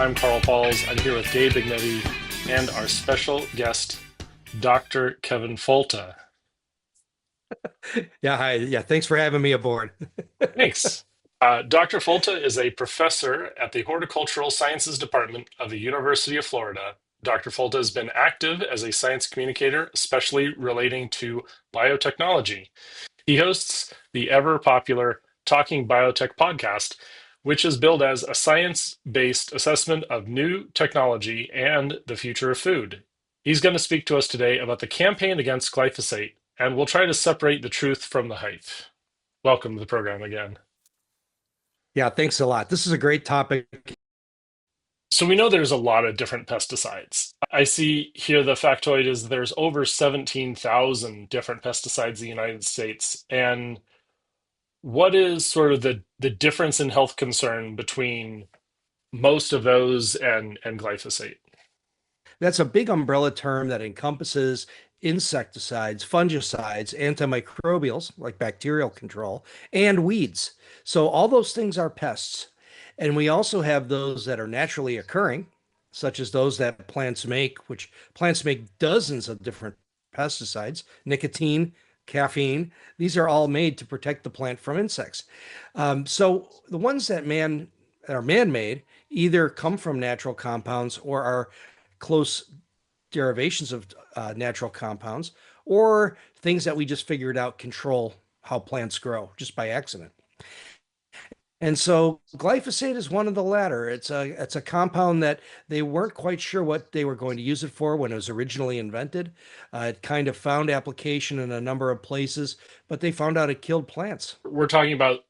I'm Carl Pauls. I'm here with Dave Bignetti and our special guest, Dr. Kevin Folta. Yeah, hi. Yeah, thanks for having me aboard. Thanks. Dr. Folta is a professor at the Horticultural Sciences Department of the University of Florida. Dr. Folta has been active as a science communicator, especially relating to biotechnology. He hosts the ever popular Talking Biotech podcast, which is billed as a science based assessment of new technology and the future of food. He's going to speak to us today about the campaign against glyphosate, and we'll try to separate the truth from the hype. Welcome to the program again. Yeah, thanks a lot. This is a great topic. So, we know there's a lot of different pesticides. I see here the factoid is there's over 17,000 different pesticides in the United States. And what is sort of the difference in health concern between most of those and glyphosate? That's a big umbrella term that encompasses insecticides, fungicides, antimicrobials like bacterial control, and weeds. So all those things are pests. And we also have those that are naturally occurring, such as those that plants make, which plants make dozens of different pesticides, nicotine, caffeine. These are all made to protect the plant from insects. So the ones that are man-made either come from natural compounds or are close derivations of natural compounds, or things that we just figured out control how plants grow just by accident. And so glyphosate is one of the latter. It's a compound that they weren't quite sure what they were going to use it for when it was originally invented. It kind of found application in a number of places, but they found out it killed plants. We're talking about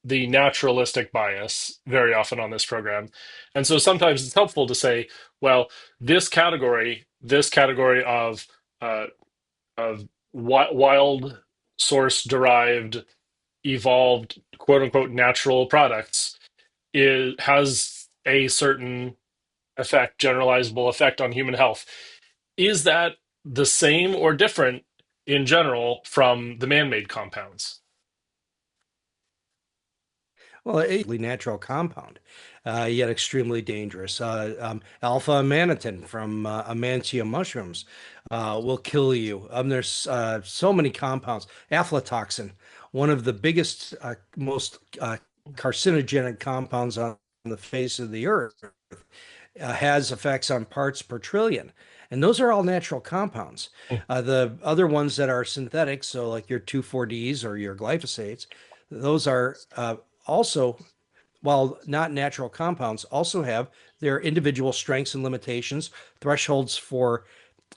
the naturalistic bias very often on this program. And so sometimes it's helpful to say, well, this category uh, of wild source derived evolved quote unquote natural products has a certain effect, generalizable effect on human health. Is that the same or different in general from the man-made compounds? Well, a natural compound, yet extremely dangerous. Alpha manatin from amantia mushrooms will kill you. There's so many compounds. Aflatoxin, one of the biggest, most carcinogenic compounds on the face of the earth, has effects on parts per trillion. And those are all natural compounds. The other ones that are synthetic, so like your 2,4-Ds or your glyphosates, those are also, while not natural compounds, also have their individual strengths and limitations, thresholds for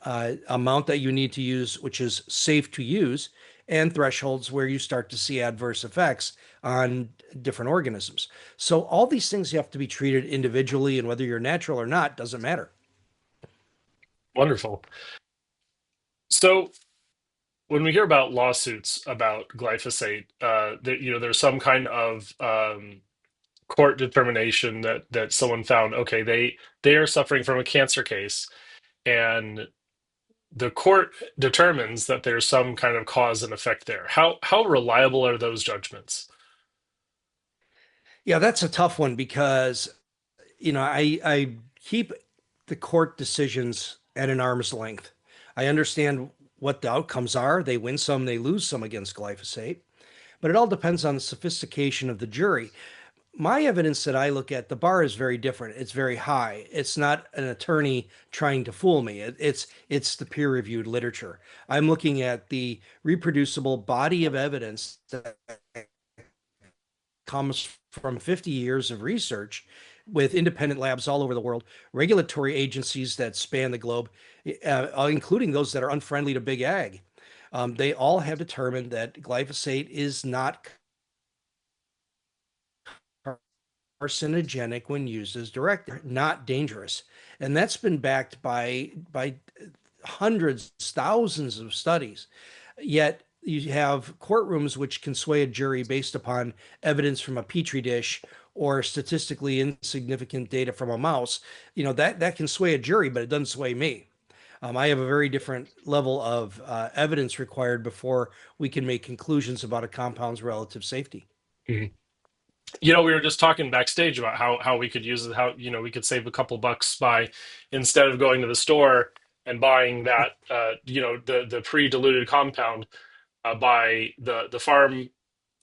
amount that you need to use, which is safe to use, and thresholds where you start to see adverse effects on different organisms. So all these things you have to be treated individually, and whether you're natural or not doesn't matter. Wonderful. So when we hear about lawsuits about glyphosate, there's some kind of court determination that someone found, okay, they are suffering from a cancer case, and the court determines that there's some kind of cause and effect there. How reliable are those judgments? Yeah, that's a tough one because, I keep the court decisions at an arm's length. I understand what the outcomes are. They win some, they lose some against glyphosate, but it all depends on the sophistication of the jury. My evidence that I look at, the bar is very different. It's very high. It's not an attorney trying to fool me. It's the peer-reviewed literature. I'm looking at the reproducible body of evidence that comes from 50 years of research with independent labs all over the world, regulatory agencies that span the globe, including those that are unfriendly to big ag. They all have determined that glyphosate is not carcinogenic when used as directed, not dangerous. And that's been backed by hundreds, thousands of studies. Yet you have courtrooms which can sway a jury based upon evidence from a petri dish or statistically insignificant data from a mouse. That can sway a jury, but it doesn't sway me. I have a very different level of evidence required before we can make conclusions about a compound's relative safety. Mhm. We were just talking backstage about how we could use it, how we could save a couple bucks by, instead of going to the store and buying that the pre-diluted compound, by the farm,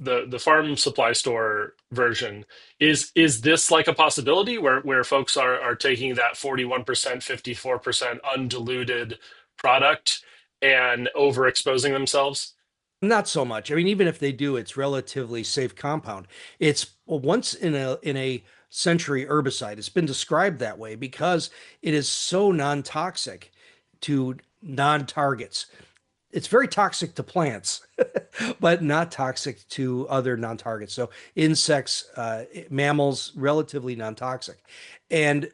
the farm supply store version. Is this like a possibility where folks are taking that 41%, 54% undiluted product and overexposing themselves? Not so much. I mean, even if they do, it's relatively safe compound. It's a once in a century herbicide. It's been described that way because it is so non-toxic to non-targets. It's very toxic to plants, but not toxic to other non-targets. So insects, mammals, relatively non-toxic. And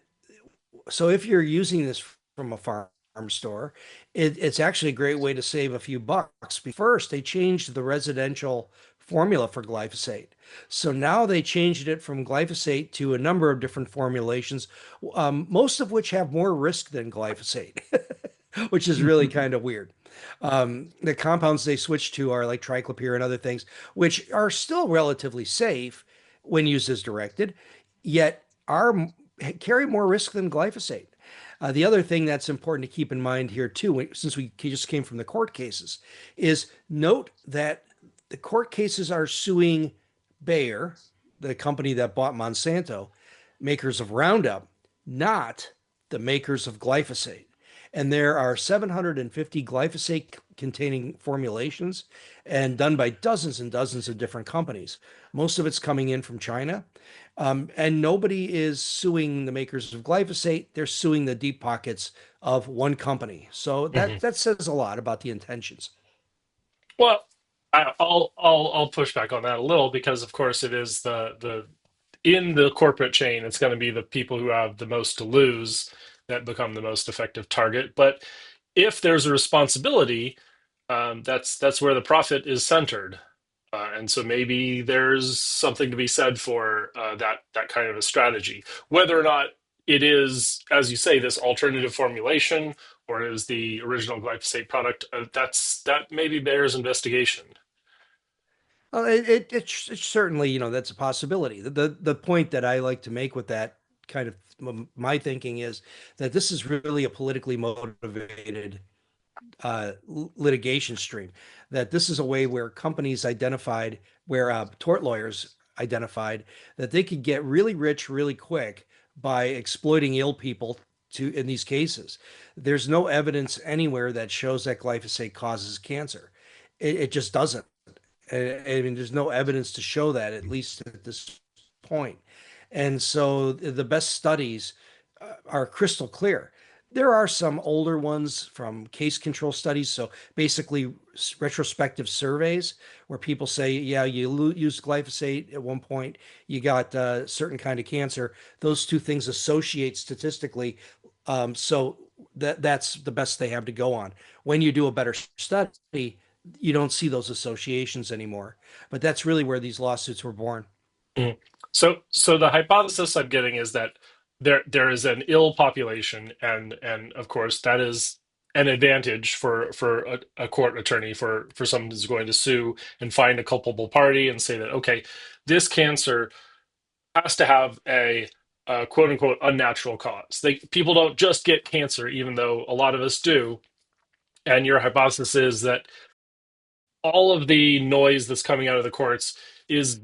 so if you're using this from a farm store, it's actually a great way to save a few bucks. First, they changed the residential formula for glyphosate. So now they changed it from glyphosate to a number of different formulations, most of which have more risk than glyphosate, which is really kind of weird. The compounds they switched to are like triclopyr and other things, which are still relatively safe when used as directed, yet are carry more risk than glyphosate. The other thing that's important to keep in mind here too, since we just came from the court cases, is note that the court cases are suing Bayer, the company that bought Monsanto, makers of Roundup, not the makers of glyphosate. And there are 750 glyphosate containing formulations and done by dozens and dozens of different companies. Most of it's coming in from China. And nobody is suing the makers of glyphosate. They're suing the deep pockets of one company. So Mhm. that says a lot about the intentions. Well, I'll push back on that a little, because of course it is the in the corporate chain, it's going to be the people who have the most to lose that become the most effective target. But if there's a responsibility, that's where the profit is centered. And so maybe there's something to be said for that kind of a strategy. Whether or not it is, as you say, this alternative formulation, or is the original glyphosate product, that maybe bears investigation. It's certainly, that's a possibility. The point that I like to make with that kind of my thinking is that this is really a politically motivated litigation stream. That this is a way where companies identified, where tort lawyers identified that they could get really rich really quick by exploiting ill people to in these cases. There's no evidence anywhere that shows that glyphosate causes cancer. It just doesn't. I mean, there's no evidence to show that, at least at this point. And so the best studies are crystal clear. There are some older ones from case control studies. So basically, retrospective surveys where people say, yeah, you used glyphosate at one point, you got a certain kind of cancer. Those two things associate statistically. So that's the best they have to go on. When you do a better study, you don't see those associations anymore. But that's really where these lawsuits were born. Mhm. So the hypothesis I'm getting is that there is an ill population, and of course that is an advantage for a court attorney, for someone who's going to sue and find a culpable party and say that, okay, this cancer has to have a quote unquote unnatural cause. People don't just get cancer, even though a lot of us do. And your hypothesis is that all of the noise that's coming out of the courts is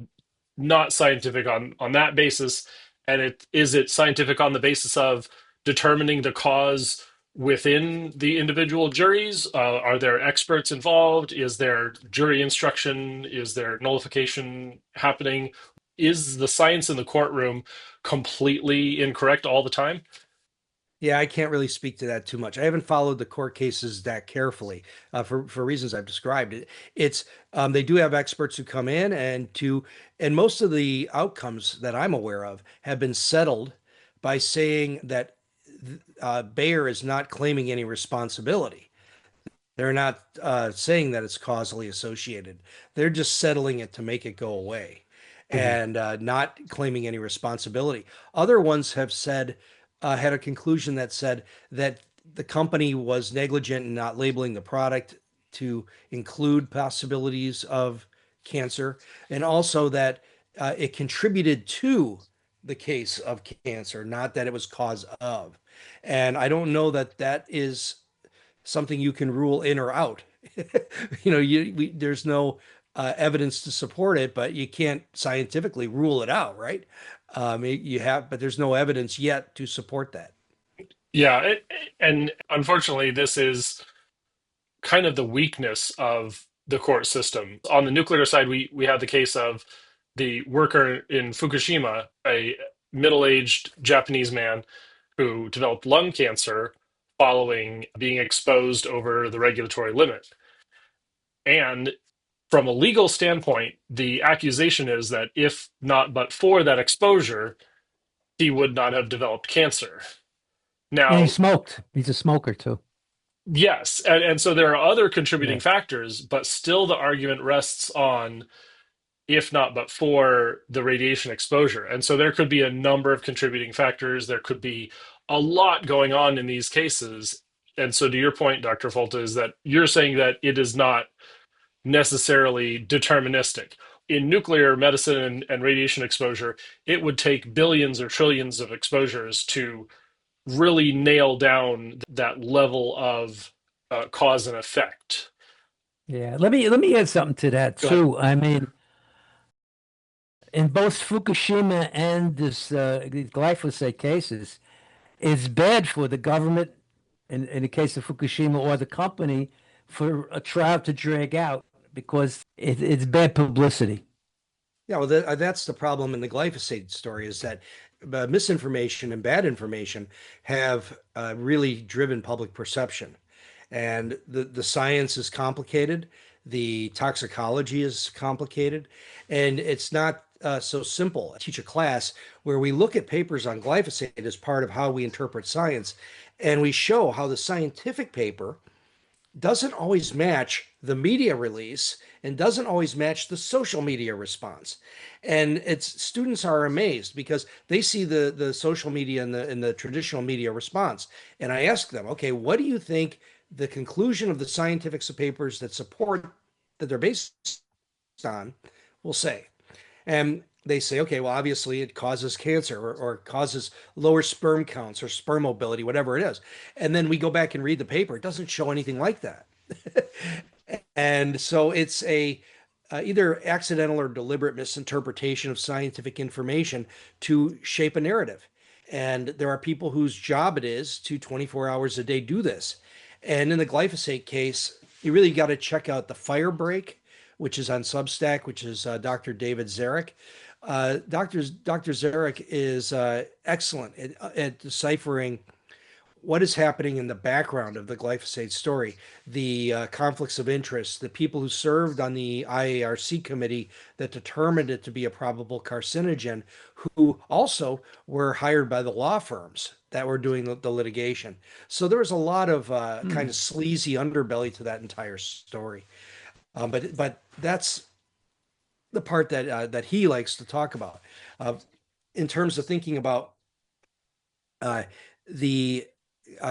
not scientific on that basis, and it scientific on the basis of determining the cause within the individual juries? Are there experts involved? Is there jury instruction? Is there nullification happening? Is the science in the courtroom completely incorrect all the time? Yeah, I can't really speak to that too much. I haven't followed the court cases that carefully for reasons I've described. It's they do have experts who come in and most of the outcomes that I'm aware of have been settled by saying that Bayer is not claiming any responsibility. They're not saying that it's causally associated. They're just settling it to make it go away Mhm. and not claiming any responsibility. Other ones have said, had a conclusion that said that the company was negligent in not labeling the product to include possibilities of cancer, and also that it contributed to the case of cancer, not that it was cause of. And I don't know that that is something you can rule in or out. There's no evidence to support it, but you can't scientifically rule it out, right? You have, but there's no evidence yet to support that. Yeah, and unfortunately, this is kind of the weakness of the court system. On the nuclear side, we have the case of the worker in Fukushima, a middle-aged Japanese man who developed lung cancer following being exposed over the regulatory limit. And from a legal standpoint, the accusation is that if not but for that exposure, he would not have developed cancer. And he Now, smoked. He's a smoker too. yes, and so there are other contributing Yeah. factors, but still the argument rests on if not but for the radiation exposure. And so there could be a number of contributing factors. There could be a lot going on in these cases. And so to your point, Dr. Folta, is that you're saying that it is not necessarily deterministic. In nuclear medicine and radiation exposure, it would take billions or trillions of exposures to really nail down that level of cause and effect. Yeah. Let me add something to that Go ahead. too. I mean, in both Fukushima and this these glyphosate cases, it's bad for the government in the case of Fukushima or the company for a trial to drag out because it's bad publicity. Yeah, well, that's the problem in the glyphosate story is that misinformation and bad information have really driven public perception. And the science is complicated, the toxicology is complicated, and it's not so simple. I teach a class where we look at papers on glyphosate as part of how we interpret science, and we show how the scientific paper doesn't always match the media release and doesn't always match the social media response. And it's students are amazed because they see the social media and the traditional media response. And I ask them, okay, what do you think the conclusion of the scientific papers that support that they're based on will say? And they say, okay, well, obviously it causes cancer or causes lower sperm counts or sperm mobility, whatever it is. And then we go back and read the paper. It doesn't show anything like that. And so it's a either accidental or deliberate misinterpretation of scientific information to shape a narrative. And there are people whose job it is to 24 hours a day do this. And in the glyphosate case, you really got to check out the Fire Break, which is on Substack, which is Dr. David Zarek. Dr. Zarek is excellent at deciphering what is happening in the background of the glyphosate story, the conflicts of interest, the people who served on the IARC committee that determined it to be a probable carcinogen, who also were hired by the law firms that were doing the litigation. So there was a lot of kind of sleazy underbelly to that entire story. But that's the part that he likes to talk about. In terms of thinking about uh, the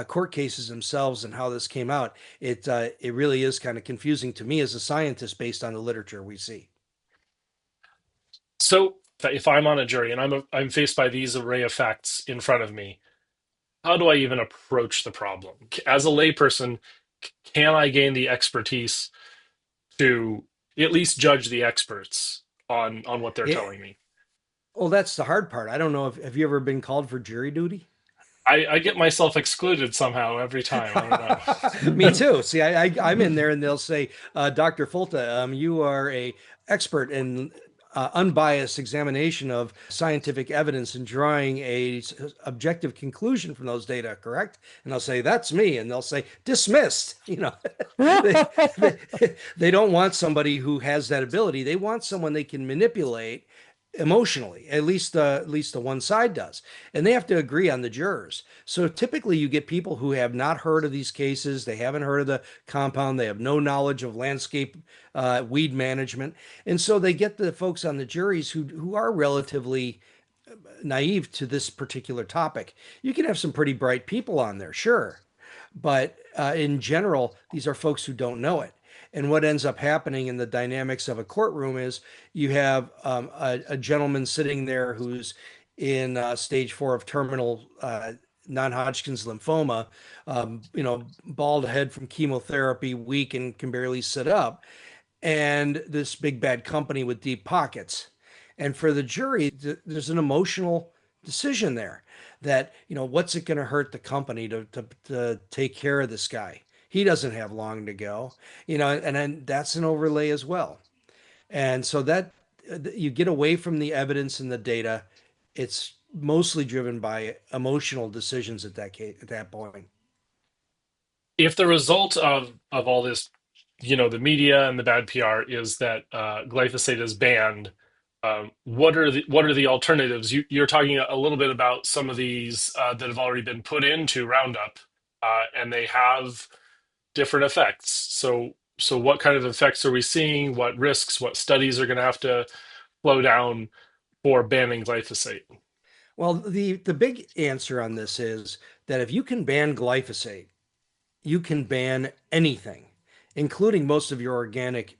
court cases themselves and how this came out, it really is kind of confusing to me as a scientist based on the literature we see. So if I'm on a jury and I'm faced by these array of facts in front of me, how do I even approach the problem? As a layperson, can I gain the expertise to at least judge the experts on what they're Yeah. telling me? Well, that's the hard part. I don't know if have you ever been called for jury duty? I get myself excluded somehow every time. I don't know. Me too. See, I'm in there and they'll say, Dr. Folta, you are a expert in unbiased examination of scientific evidence and drawing a objective conclusion from those data, correct? And I'll say, that's me. And they'll say, dismissed. They, they don't want somebody who has that ability. They want someone they can manipulate emotionally, at least the one side does, and they have to agree on the jurors. So typically you get people who have not heard of these cases, they haven't heard of the compound, they have no knowledge of landscape weed management, and so they get the folks on the juries who are relatively naive to this particular topic. You can have some pretty bright people on there, sure, but in general these are folks who don't know it. And what ends up happening in the dynamics of a courtroom is you have a gentleman sitting there who's in stage 4 of terminal non-Hodgkin's lymphoma, bald head from chemotherapy, weak and can barely sit up, and this big bad company with deep pockets. And for the jury, there's an emotional decision there that, what's it going to hurt the company to take care of this guy? He doesn't have long to go, and then that's an overlay as well. And so that you get away from the evidence and the data. It's mostly driven by emotional decisions at that case, at that point. If the result of all this, the media and the bad PR is that glyphosate is banned, what are the alternatives? You're talking a little bit about some of these that have already been put into Roundup, and they have different effects. So what kind of effects are we seeing? What risks? What studies are going to have to flow down for banning glyphosate? Well, the big answer on this is that if you can ban glyphosate, you can ban anything, including most of your organic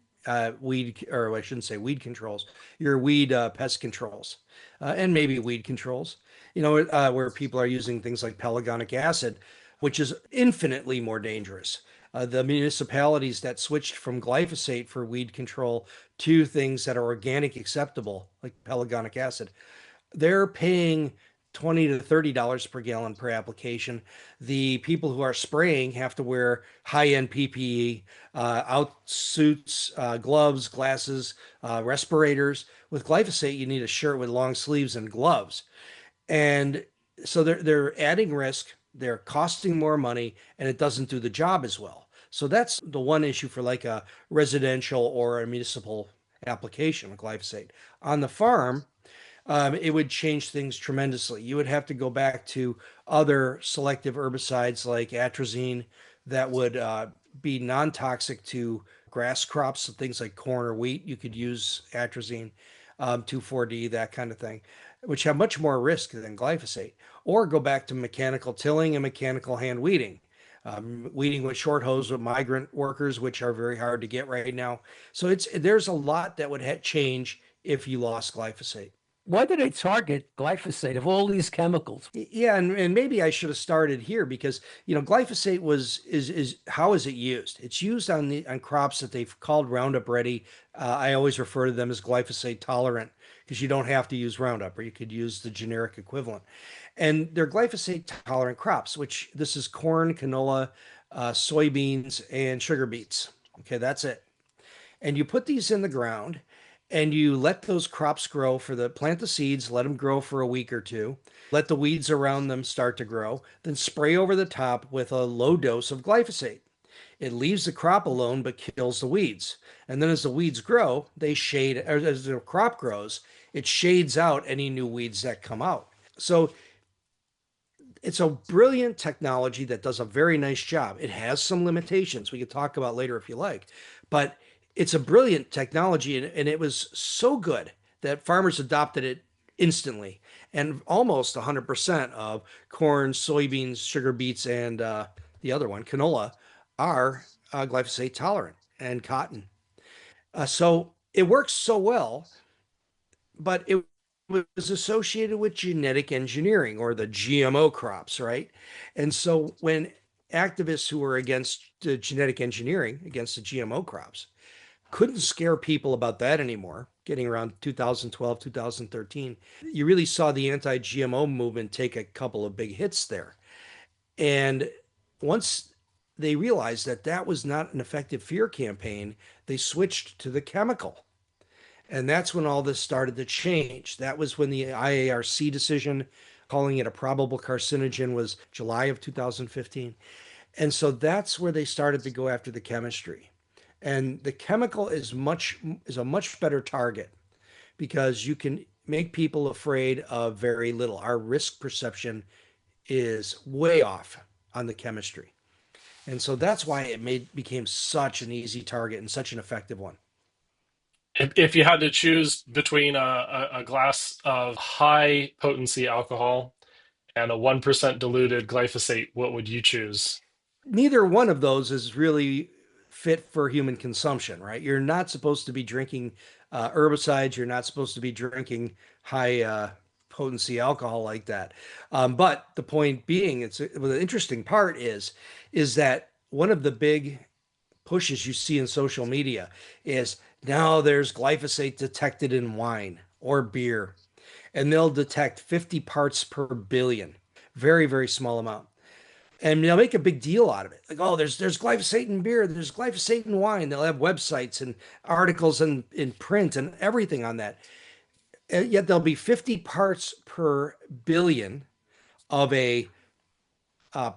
weed, or I shouldn't say weed controls, your weed pest controls, and maybe weed controls, where people are using things like pelargonic acid, which is infinitely more dangerous. The municipalities that switched from glyphosate for weed control to things that are organic acceptable, like pelargonic acid, they're paying $20 to $30 per gallon per application. The people who are spraying have to wear high-end PPE, out suits, gloves, glasses, respirators. With glyphosate, you need a shirt with long sleeves and gloves. And so they're adding risk, they're costing more money, and it doesn't do the job as well. So that's the one issue for like a residential or a municipal application of glyphosate. On the farm, it would change things tremendously. You would have to go back to other selective herbicides like atrazine that would be non-toxic to grass crops, so things like corn or wheat. You could use atrazine, 2,4-D, that kind of thing, which have much more risk than glyphosate. Or go back to mechanical tilling and mechanical hand weeding. Weeding with short hose with migrant workers, which are very hard to get right now. So there's a lot that would change if you lost glyphosate. Why do they target glyphosate of all these chemicals? Yeah, and maybe I should have started here because glyphosate is how is it used? It's used on crops that they've called Roundup Ready. I always refer to them as glyphosate tolerant because you don't have to use Roundup, or you could use the generic equivalent. And they're glyphosate tolerant crops, which this is corn, canola, soybeans, and sugar beets. Okay, that's it. And you put these in the ground and you let those crops grow plant the seeds, let them grow for a week or two, let the weeds around them start to grow, then spray over the top with a low dose of glyphosate. It leaves the crop alone but kills the weeds. And then as the weeds grow, they shade, or as the crop grows, it shades out any new weeds that come out. So it's a brilliant technology that does a very nice job. It has some limitations we could talk about later if you like, but it's a brilliant technology, and it was so good that farmers adopted it instantly. And almost 100% of corn, soybeans, sugar beets, and the other one, canola, are glyphosate tolerant, and cotton. So it works so well, but it was associated with genetic engineering, or the GMO crops, right? And so when activists who were against genetic engineering, against the GMO crops, couldn't scare people about that anymore, getting around 2012, 2013, you really saw the anti-GMO movement take a couple of big hits there. And once they realized that that was not an effective fear campaign, they switched to the chemical. And that's when all this started to change. That was when the IARC decision calling it a probable carcinogen was July of 2015. And so that's where they started to go after the chemistry. And the chemical is a much better target because you can make people afraid of very little. Our risk perception is way off on the chemistry. And so that's why became such an easy target and such an effective one. If you had to choose between a glass of high potency alcohol and a 1% diluted glyphosate, what would you choose? Neither one of those is really fit for human consumption, right? You're not supposed to be drinking herbicides. You're not supposed to be drinking high potency alcohol like that. But the point being, well, the interesting part is that one of the big pushes you see in social media is now there's glyphosate detected in wine or beer, and they'll detect 50 parts per billion, very, very small amount. And they'll make a big deal out of it. Like, oh, there's glyphosate in beer, there's glyphosate in wine. They'll have websites and articles in print and everything on that. And yet there'll be 50 parts per billion of a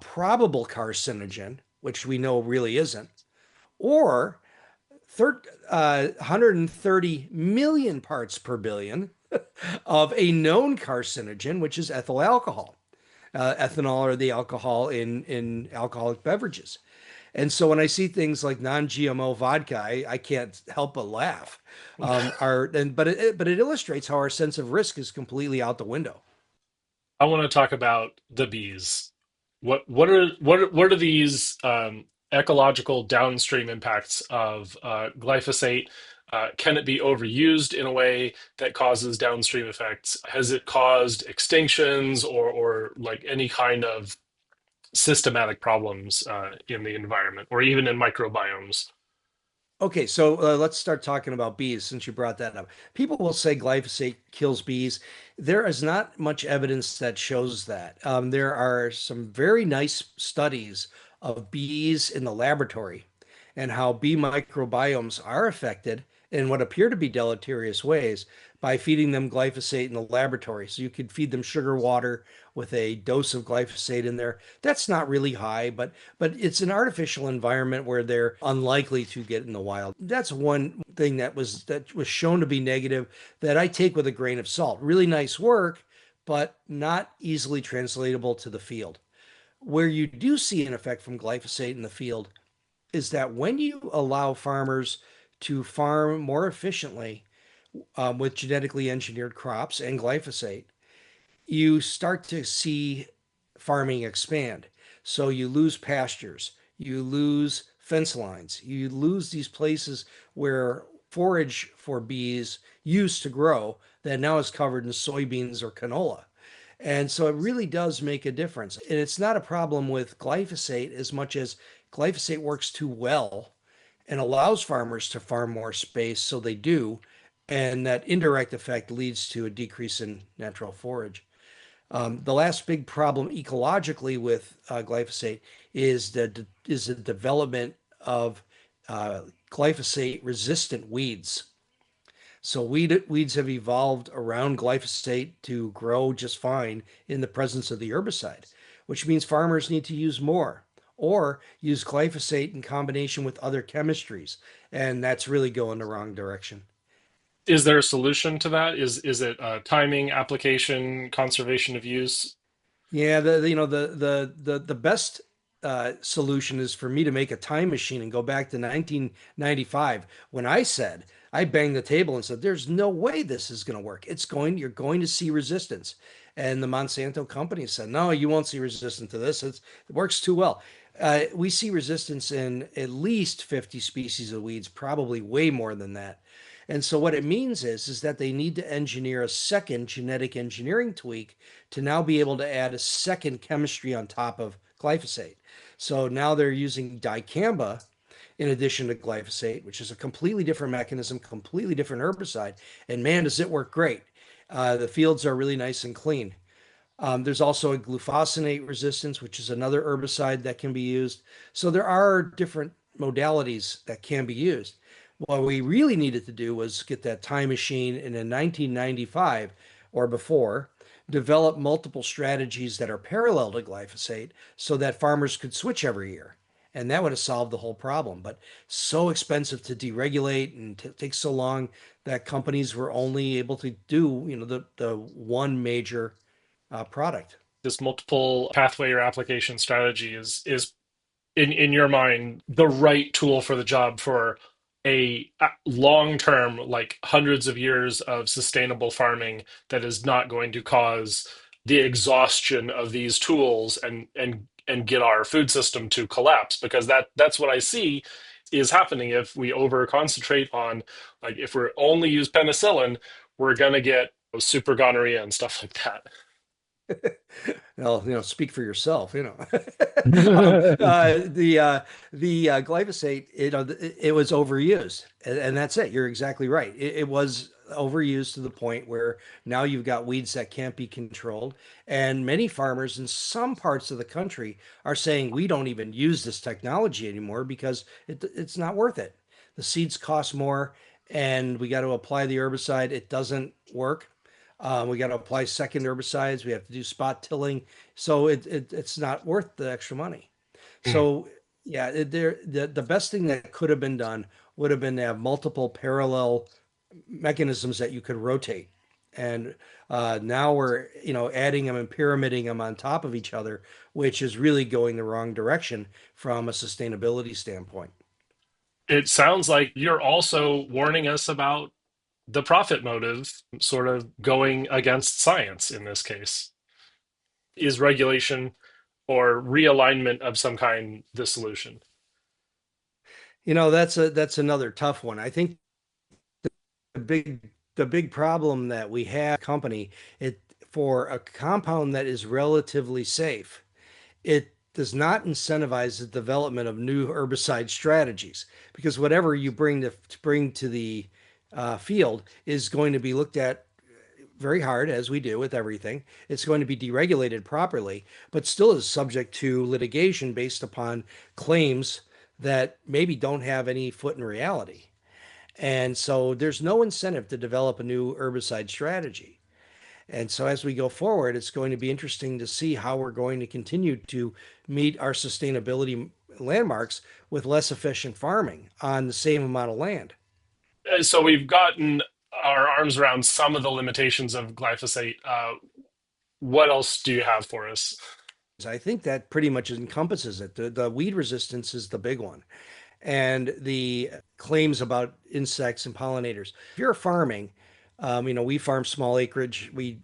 probable carcinogen, which we know really isn't, or 130 million parts per billion of a known carcinogen, which is ethyl alcohol, ethanol, or the alcohol in alcoholic beverages. And so when I see things like non-GMO vodka, I can't help but laugh. But it illustrates how our sense of risk is completely out the window. I want to talk about the bees. What are these ecological downstream impacts of glyphosate? Can it be overused in a way that causes downstream effects? Has it caused extinctions or like any kind of systematic problems in the environment or even in microbiomes? Okay, so let's start talking about bees since you brought that up. People will say glyphosate kills bees. There is not much evidence that shows that. There are some very nice studies of bees in the laboratory and how bee microbiomes are affected in what appear to be deleterious ways by feeding them glyphosate in the laboratory. So you could feed them sugar water with a dose of glyphosate in there. That's not really high, but it's an artificial environment where they're unlikely to get in the wild. That's one thing that was shown to be negative that I take with a grain of salt. Really nice work, but not easily translatable to the field. Where you do see an effect from glyphosate in the field is that when you allow farmers to farm more efficiently with genetically engineered crops and glyphosate, you start to see farming expand. So you lose pastures, you lose fence lines, you lose these places where forage for bees used to grow that now is covered in soybeans or canola. And so it really does make a difference. And it's not a problem with glyphosate as much as glyphosate works too well and allows farmers to farm more space, so they do. And that indirect effect leads to a decrease in natural forage. The last big problem ecologically with glyphosate is the development of glyphosate resistant weeds. So weeds have evolved around glyphosate to grow just fine in the presence of the herbicide, which means farmers need to use more or use glyphosate in combination with other chemistries. And that's really going the wrong direction. Is there a solution to that? Is it timing, application, conservation of use? Yeah, the best solution is for me to make a time machine and go back to 1995 when I banged the table and said, "There's no way this is going to work. You're going to see resistance." And the Monsanto company said, "No, you won't see resistance to this. It works too well." We see resistance in at least 50 species of weeds, probably way more than that. And so what it means is that they need to engineer a second genetic engineering tweak to now be able to add a second chemistry on top of glyphosate. So now they're using dicamba in addition to glyphosate, which is a completely different mechanism, completely different herbicide. And man, does it work great. The fields are really nice and clean. There's also a glufosinate resistance, which is another herbicide that can be used. So there are different modalities that can be used. What we really needed to do was get that time machine and in 1995 or before, develop multiple strategies that are parallel to glyphosate so that farmers could switch every year. And that would have solved the whole problem. But so expensive to deregulate and takes so long that companies were only able to do, the one major product. This multiple pathway or application strategy is in your mind the right tool for the job for a long term, like hundreds of years of sustainable farming that is not going to cause the exhaustion of these tools and and get our food system to collapse, because that's what I see is happening if we over concentrate on, like, if we only use penicillin, we're going to get super gonorrhea and stuff like that. Well, speak for yourself, Hmm. The glyphosate, it was overused, and that's it. You're exactly right. It was overused to the point where now you've got weeds that can't be controlled, and many farmers in some parts of the country are saying we don't even use this technology anymore because it's not worth it. The seeds cost more, and we got to apply the herbicide. It doesn't work. We got to apply second herbicides. We have to do spot tilling. So it's not worth the extra money. So yeah, the best thing that could have been done would have been to have multiple parallel mechanisms that you could rotate. And now we're adding them and pyramiding them on top of each other, which is really going the wrong direction from a sustainability standpoint. It sounds like you're also warning us about the profit motive sort of going against science in this case. Is regulation or realignment of some kind the solution? That's another tough one. I think the big problem that we have company it for a compound that is relatively safe, it does not incentivize the development of new herbicide strategies because whatever you bring to the field is going to be looked at very hard, as we do with everything. It's going to be deregulated properly, but still is subject to litigation based upon claims that maybe don't have any foot in reality. And so there's no incentive to develop a new herbicide strategy. And so as we go forward, it's going to be interesting to see how we're going to continue to meet our sustainability landmarks with less efficient farming on the same amount of land. So we've gotten our arms around some of the limitations of glyphosate. What else do you have for us? I think that pretty much encompasses it. The weed resistance is the big one, and the claims about insects and pollinators. If you're farming, we farm small acreage. We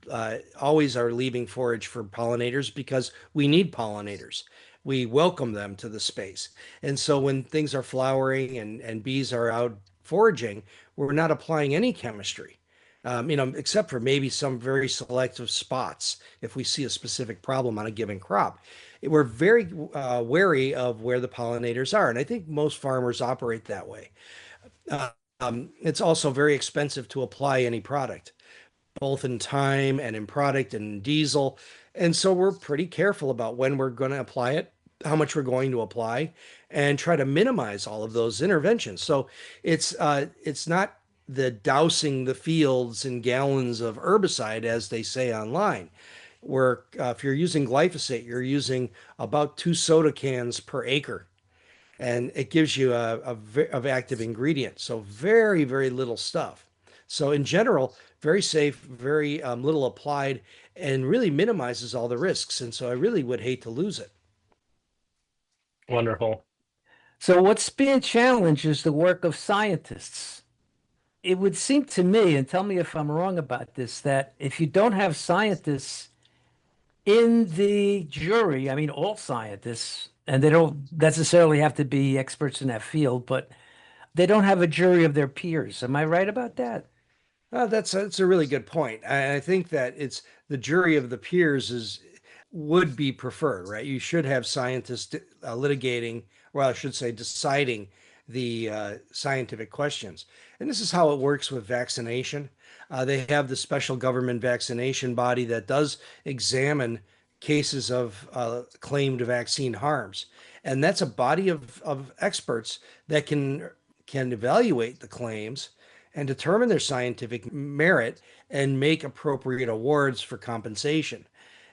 always are leaving forage for pollinators because we need pollinators. We welcome them to the space. And so when things are flowering and bees are out foraging, we're not applying any chemistry, except for maybe some very selective spots if we see a specific problem on a given crop. We're very wary of where the pollinators are. And I think most farmers operate that way. Uh, it's also very expensive to apply any product, both in time and in product and in diesel. And so we're pretty careful about when we're going to apply it, how much we're going to apply, and try to minimize all of those interventions. So it's not the dousing the fields in gallons of herbicide, as they say online, where if you're using glyphosate, you're using about 2 soda cans per acre and it gives you of active ingredient. So very, very little stuff. So in general, very safe, very little applied, and really minimizes all the risks. And so I really would hate to lose it. Wonderful. So what's being challenged is the work of scientists. It would seem to me, and tell me if I'm wrong about this, that if you don't have scientists in the jury, I mean, all scientists, and they don't necessarily have to be experts in that field, but they don't have a jury of their peers. Am I right about that? That's a really good point. I think that it's the jury of the peers is would be preferred, right? You should have scientists litigating, well, I should say, deciding the scientific questions. And this is how it works with vaccination. They have the special government vaccination body that does examine cases of claimed vaccine harms. And that's a body of experts that can evaluate the claims and determine their scientific merit and make appropriate awards for compensation.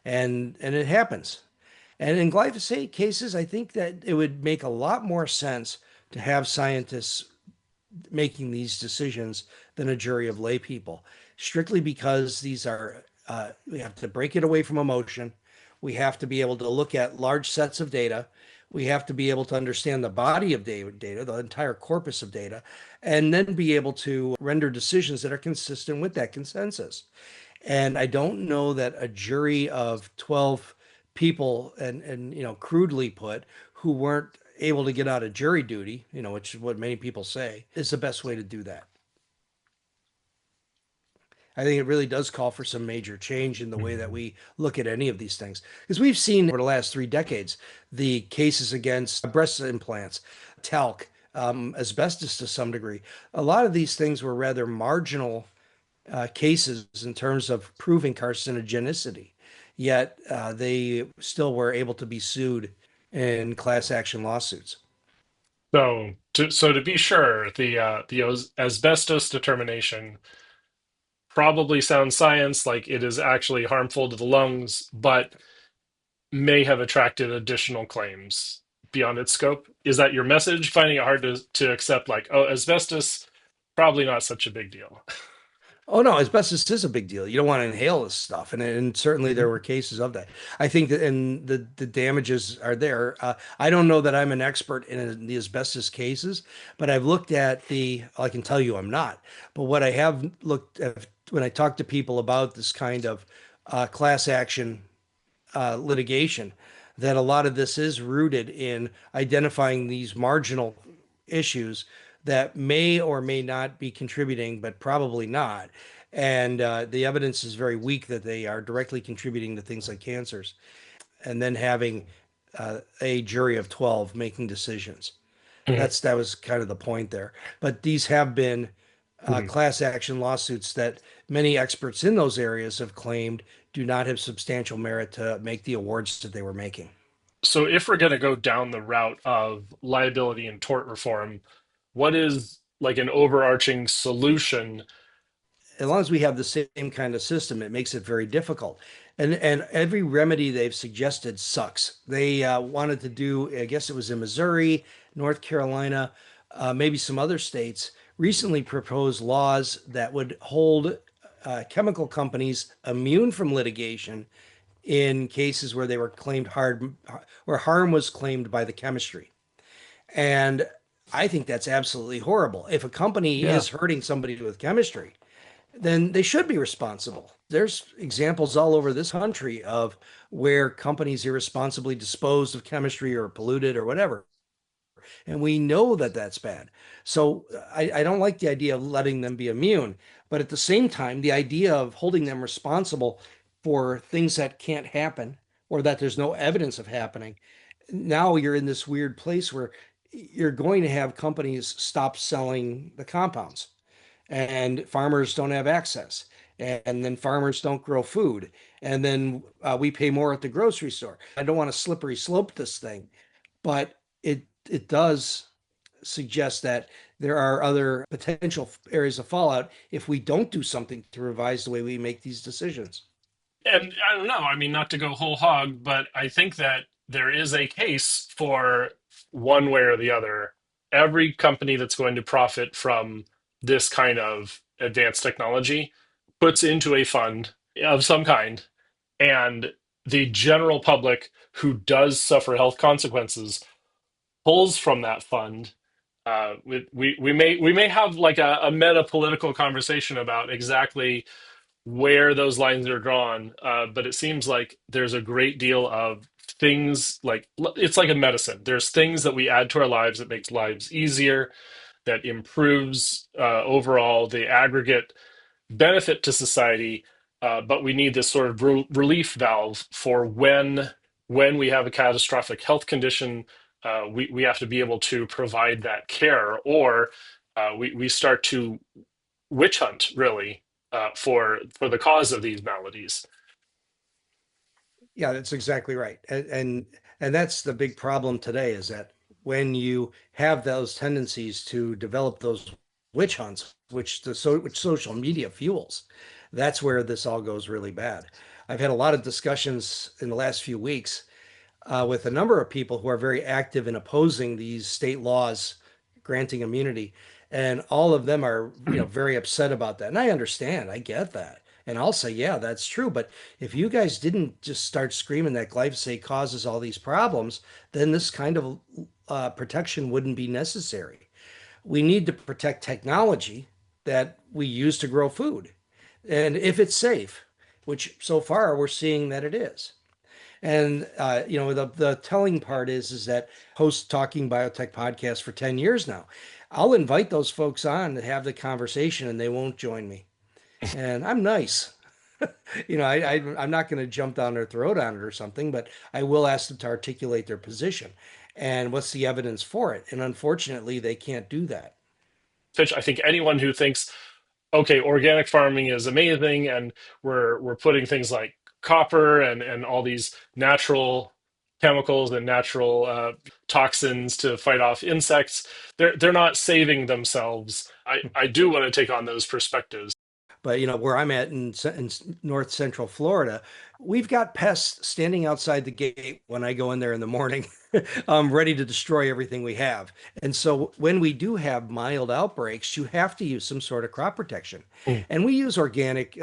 And it happens. And in glyphosate cases, I think that it would make a lot more sense to have scientists making these decisions than a jury of lay people, strictly because these are, we have to break it away from emotion. We have to be able to look at large sets of data. We have to be able to understand the body of data, the entire corpus of data, and then be able to render decisions that are consistent with that consensus. And I don't know that a jury of 12 people and crudely put, who weren't able to get out of jury duty, which is what many people say is the best way to do that. I think it really does call for some major change in the way that Mhm. we look at any of these things. Because we've seen over the last 3 decades the cases against breast implants, talc, asbestos to some degree. A lot of these things were rather marginal cases in terms of proving carcinogenicity, yet they still were able to be sued in class action lawsuits. So to be sure, the asbestos determination probably sounds science, like it is actually harmful to the lungs, but may have attracted additional claims beyond its scope. Is that your message? Finding it hard to accept, like, oh, asbestos, probably not such a big deal. Oh no, asbestos is a big deal. You don't want to inhale this stuff, and certainly there were cases of that. I think that, and the damages are there. I don't know that I'm an expert in the asbestos cases, but I've looked at the. I can tell you I'm not, but what I have looked at when I talk to people about this kind of class action litigation, that a lot of this is rooted in identifying these marginal issues that may or may not be contributing, but probably not. And the evidence is very weak that they are directly contributing to things like cancers. And then having a jury of 12 making decisions. Mhm. That was kind of the point there. But these have been Mhm. class action lawsuits that many experts in those areas have claimed do not have substantial merit to make the awards that they were making. So if we're going to go down the route of liability and tort reform, what is like an overarching solution? As long as we have the same kind of system, it makes it very difficult. And every remedy they've suggested sucks. They wanted to do, I guess it was in Missouri, North Carolina, maybe some other states, recently proposed laws that would hold chemical companies immune from litigation in cases where they were claimed hard, where harm was claimed by the chemistry. And I think that's absolutely horrible. If a company Yeah. is hurting somebody with chemistry, then they should be responsible. There's examples all over this country of where companies irresponsibly disposed of chemistry or polluted or whatever. And we know that that's bad. So I don't like the idea of letting them be immune. But at the same time, the idea of holding them responsible for things that can't happen or that there's no evidence of happening, now you're in this weird place where you're going to have companies stop selling the compounds and farmers don't have access. And then farmers don't grow food. And then we pay more at the grocery store. I don't want to slippery slope this thing, but it does suggest that there are other potential areas of fallout if we don't do something to revise the way we make these decisions. And I don't know, I mean, not to go whole hog, but I think that there is a case for one way or the other. Every company that's going to profit from this kind of advanced technology puts into a fund of some kind, and the general public who does suffer health consequences pulls from that fund. We may have like a meta political conversation about exactly where those lines are drawn, but it seems like there's a great deal of things, like it's like a medicine. There's things that we add to our lives that makes lives easier, that improves overall the aggregate benefit to society, but we need this sort of relief valve for when we have a catastrophic health condition. We have to be able to provide that care, or we start to witch hunt, really, for the cause of these maladies. Yeah, that's exactly right. And that's the big problem today is that when you have those tendencies to develop those witch hunts, which social media fuels, that's where this all goes really bad. I've had a lot of discussions in the last few weeks with a number of people who are very active in opposing these state laws granting immunity, and all of them are, very upset about that. And I understand, I get that. And I'll say, yeah, that's true. But if you guys didn't just start screaming that glyphosate causes all these problems, then this kind of protection wouldn't be necessary. We need to protect technology that we use to grow food. And if it's safe, which so far we're seeing that it is. And the telling part is that host Talking Biotech podcast for 10 years now. I'll invite those folks on to have the conversation and they won't join me. And I'm nice. I'm not going to jump down their throat on it or something, but I will ask them to articulate their position and what's the evidence for it. And unfortunately, they can't do that. Pitch, I think anyone who thinks, okay, organic farming is amazing, and we're putting things like copper and all these natural chemicals and natural toxins to fight off insects. They're not saving themselves. I do want to take on those perspectives. But where I'm at in north central Florida, we've got pests standing outside the gate when I go in there in the morning, ready to destroy everything we have. And so when we do have mild outbreaks, you have to use some sort of crop protection. Mm. And we use organic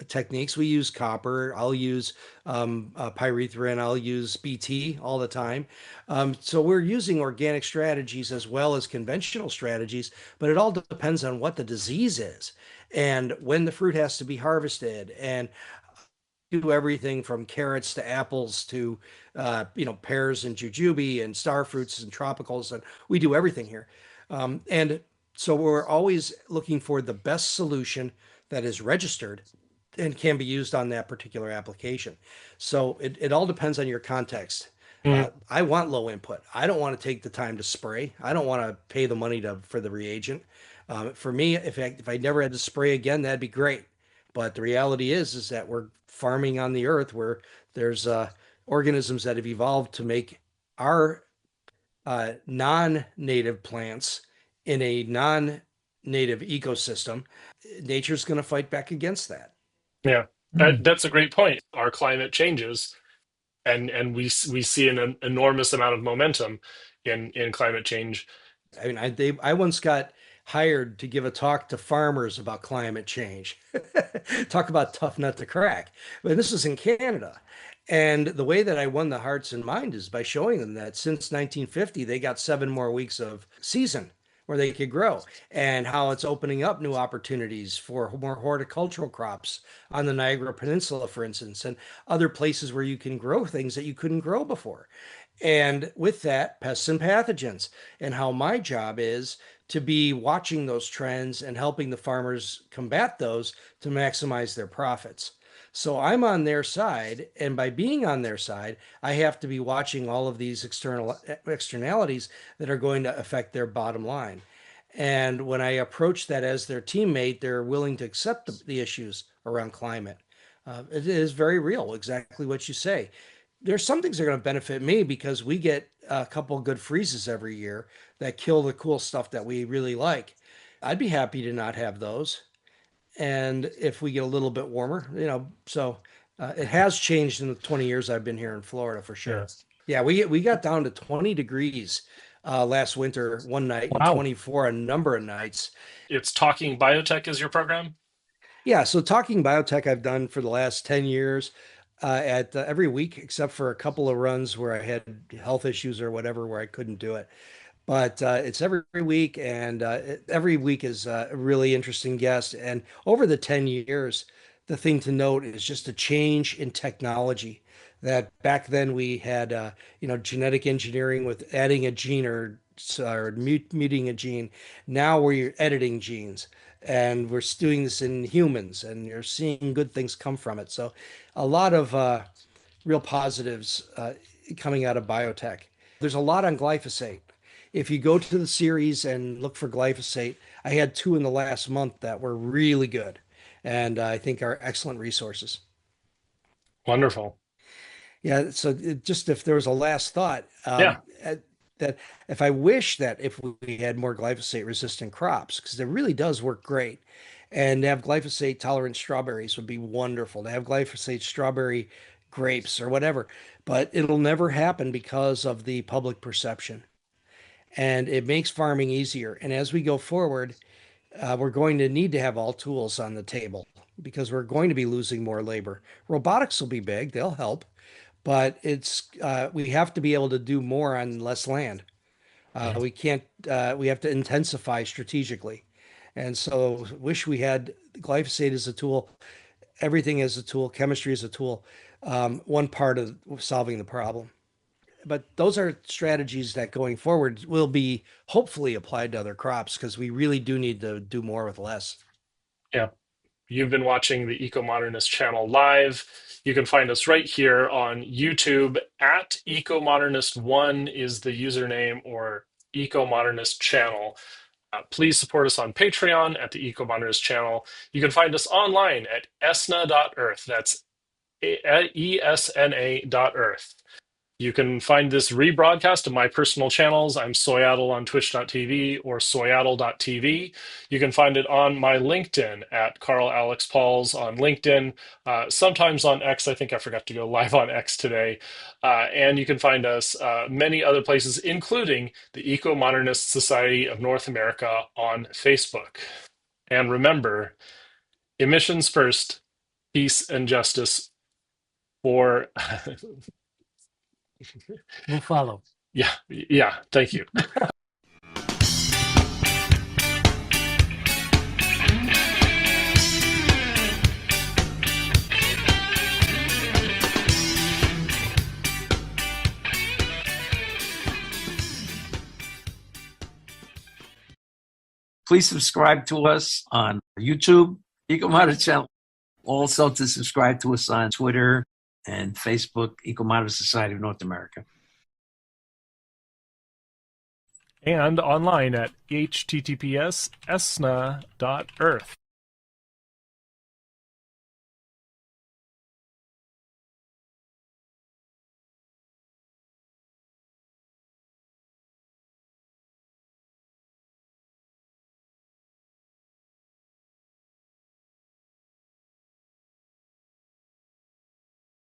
techniques. We use copper. I'll use pyrethrin. I'll use BT all the time. So we're using organic strategies as well as conventional strategies, but it all depends on what the disease is and when the fruit has to be harvested and do everything from carrots to apples to pears and jujube and star fruits and tropicals, and we do everything here. And so we're always looking for the best solution that is registered and can be used on that particular application. So it all depends on your context. Mm. I want low input. I don't want to take the time to spray. I don't want to pay the money for the reagent. For me, if I never had to spray again, that'd be great. But the reality is that we're farming on the earth where there's organisms that have evolved to make our non-native plants in a non-native ecosystem. Nature's going to fight back against that. Yeah, Mm. that's a great point. Our climate changes, and we see an enormous amount of momentum in climate change. I mean, I once got hired to give a talk to farmers about climate change. Talk about tough nut to crack. But this was in Canada. And the way that I won the hearts and minds is by showing them that since 1950, they got 7 more weeks of season where they could grow, and how it's opening up new opportunities for more horticultural crops on the Niagara Peninsula, for instance, and other places where you can grow things that you couldn't grow before. And with that, pests and pathogens, and how my job is to be watching those trends and helping the farmers combat those to maximize their profits. So I'm on their side, and by being on their side, I have to be watching all of these externalities that are going to affect their bottom line. And when I approach that as their teammate, they're willing to accept the issues around climate. It is very real, exactly what you say. There's some things that are going to benefit me because we get a couple of good freezes every year that kill the cool stuff that we really like. I'd be happy to not have those. And if we get a little bit warmer, so it has changed in the 20 years I've been here in Florida for Yeah. sure. Yeah, we got down to 20 degrees last winter one night and Wow. 24 a number of nights. It's Talking Biotech is your program? Yeah, so Talking Biotech I've done for the last 10 years at every week, except for a couple of runs where I had health issues or whatever where I couldn't do it. But it's every week, and every week is a really interesting guest. And over the 10 years, the thing to note is just a change in technology. That back then we had, genetic engineering with adding a gene or muting a gene. Now we're editing genes, and we're doing this in humans, and you're seeing good things come from it. So, a lot of real positives coming out of biotech. There's a lot on glyphosate. If you go to the series and look for glyphosate, I had two in the last month that were really good and I think are excellent resources. Wonderful. Yeah, so just if there was a last thought, Yeah. that if I wish that if we had more glyphosate resistant crops, because it really does work great, and to have glyphosate tolerant strawberries would be wonderful. To have glyphosate strawberry grapes or whatever, but it'll never happen because of the public perception. And it makes farming easier. And as we go forward, we're going to need to have all tools on the table because we're going to be losing more labor. Robotics will be big, they'll help, but we have to be able to do more on less land. Yeah. We can't, we have to intensify strategically. And so, wish we had glyphosate as a tool, everything as a tool, chemistry as a tool. one part of solving the problem. But those are strategies that going forward will be hopefully applied to other crops because we really do need to do more with less. Yeah. You've been watching the Ecomodernist channel live. You can find us right here on YouTube at Ecomodernist1 is the username, or Ecomodernist channel. Please support us on Patreon at the Ecomodernist channel. You can find us online at esna.earth. That's ESNA.earth. You can find this rebroadcast of my personal channels. I'm Soyaddle on twitch.tv or soyaddle.tv. You can find it on my LinkedIn at Carl Alex Pauls on LinkedIn, sometimes on X. I think I forgot to go live on X today. And you can find us many other places, including the Eco-Modernist Society of North America on Facebook. And remember, emissions first, peace and justice for... We'll follow. Yeah, thank you. Please subscribe to us on YouTube, Ecomodernist channel. Also to subscribe to us on Twitter and Facebook, Ecomodernist Society of North America. And online at https://esna.earth.